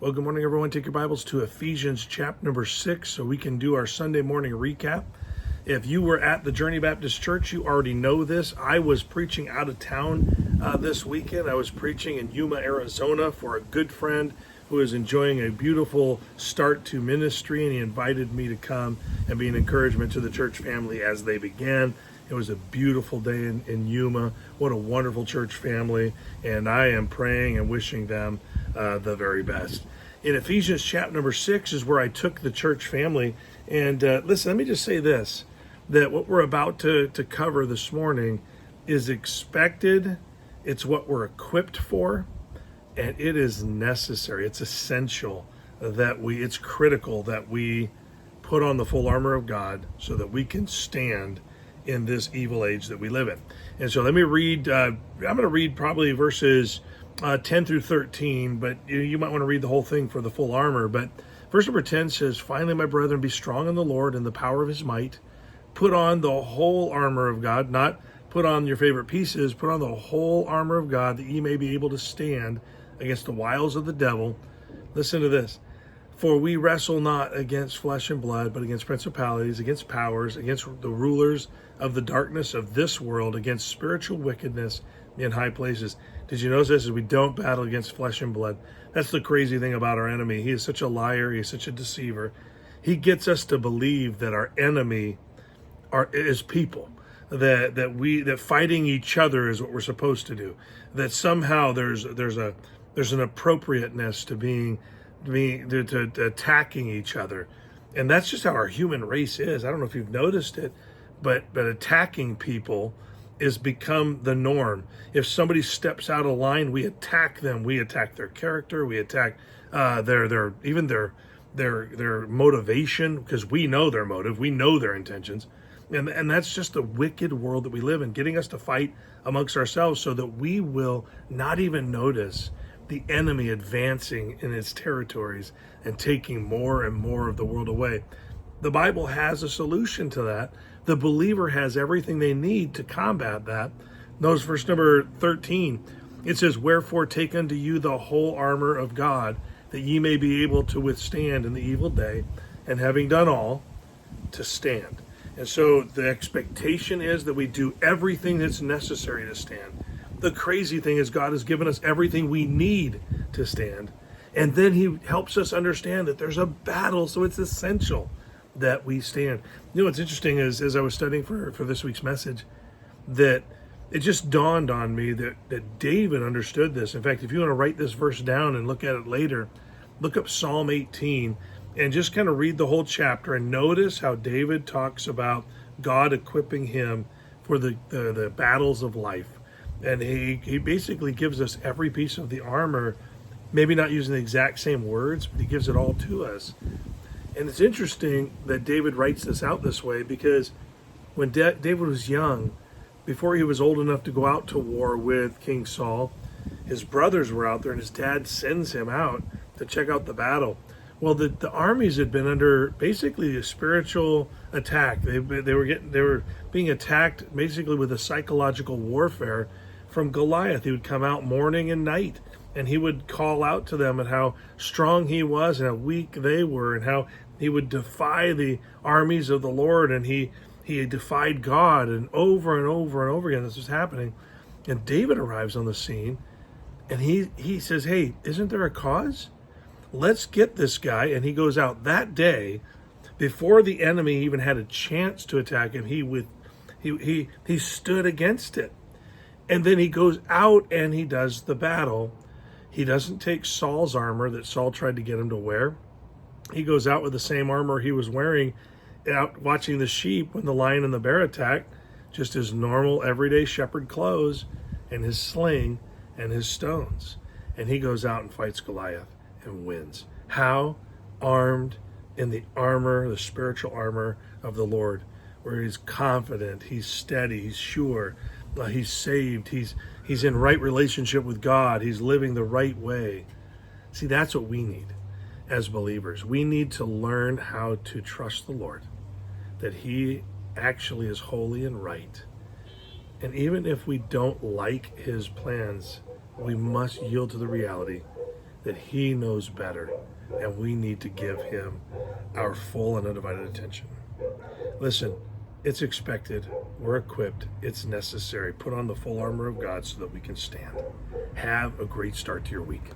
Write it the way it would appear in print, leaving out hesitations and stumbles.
Well, good morning, everyone. Take your Bibles to Ephesians chapter number 6 so we can do our Sunday morning recap. If you were at the Journey Baptist Church, you already know this. I was preaching out of town this weekend. I was preaching in Yuma, Arizona for a good friend who is enjoying a beautiful start to ministry, and he invited me to come and be an encouragement to the church family as they began. It was a beautiful day in Yuma. What a wonderful church family, and I am praying and wishing them the very best. In Ephesians chapter number 6 is where I took the church family. And listen, let me just say this, that what we're about to cover this morning is expected. It's what we're equipped for, and it is necessary. It's essential that it's critical that we put on the full armor of God so that we can stand in this evil age that we live in. And so let me read, I'm going to read probably verses 10 through 13, but you might want to read the whole thing for the full armor. But verse number 10 says, "Finally, my brethren, be strong in the Lord and the power of his might. Put on the whole armor of God," not put on your favorite pieces, put on the whole armor of God, that ye may be able to stand against the wiles of the devil. Listen to this. "For we wrestle not against flesh and blood, but against principalities, against powers, against the rulers of the darkness of this world, against spiritual wickedness in high places." Did you notice this? We don't battle against flesh and blood. That's the crazy thing about our enemy. He is such a liar. He is such a deceiver. He gets us to believe that our enemy is people, that fighting each other is what we're supposed to do. That somehow there's an appropriateness to to attacking each other, and that's just how our human race is. I don't know if you've noticed it, but attacking people is become the norm. If somebody steps out of line, we attack them. We attack their character. We attack their motivation, because we know their motive. We know their intentions. And that's just the wicked world that we live in, getting us to fight amongst ourselves so that we will not even notice the enemy advancing in its territories and taking more and more of the world away. The Bible has a solution to that. The believer has everything they need to combat that. Notice verse number 13. It says, "Wherefore take unto you the whole armor of God, that ye may be able to withstand in the evil day, and having done all, to stand." And so the expectation is that we do everything that's necessary to stand. The crazy thing is God has given us everything we need to stand. And then he helps us understand that there's a battle, so it's essential that we stand. You know what's interesting is, as I was studying for this week's message, that it just dawned on me that David understood this. In fact, if you want to write this verse down and look at it later, look up Psalm 18 and just kind of read the whole chapter and notice how David talks about God equipping him for the battles of life. And he basically gives us every piece of the armor, maybe not using the exact same words, but he gives it all to us. And it's interesting that David writes this out this way, because when David was young, before he was old enough to go out to war with King Saul, his brothers were out there, and his dad sends him out to check out the battle. Well, the armies had been under basically a spiritual attack. They were being attacked basically with a psychological warfare from Goliath. He would come out morning and night, and he would call out to them and how strong he was and how weak they were, and how he would defy the armies of the Lord, and he defied God, and over and over and over again this was happening. And David arrives on the scene, and he says, "Hey, isn't there a cause? Let's get this guy." And he goes out that day, before the enemy even had a chance to attack him. He stood against it. And then he goes out and he does the battle. He doesn't take Saul's armor that Saul tried to get him to wear. He goes out with the same armor he was wearing out watching the sheep when the lion and the bear attacked, just his normal everyday shepherd clothes and his sling and his stones. And he goes out and fights Goliath and wins. How? Armed in the armor, the spiritual armor of the Lord, where he's confident, he's steady, he's sure, he's saved, he's in right relationship with God, he's living the right way. See, that's what we need as believers. We need to learn how to trust the Lord, that he actually is holy and right. And even if we don't like his plans, we must yield to the reality that he knows better, and we need to give him our full and undivided attention. Listen, it's expected, we're equipped, it's necessary. Put on the full armor of God so that we can stand. Have a great start to your week.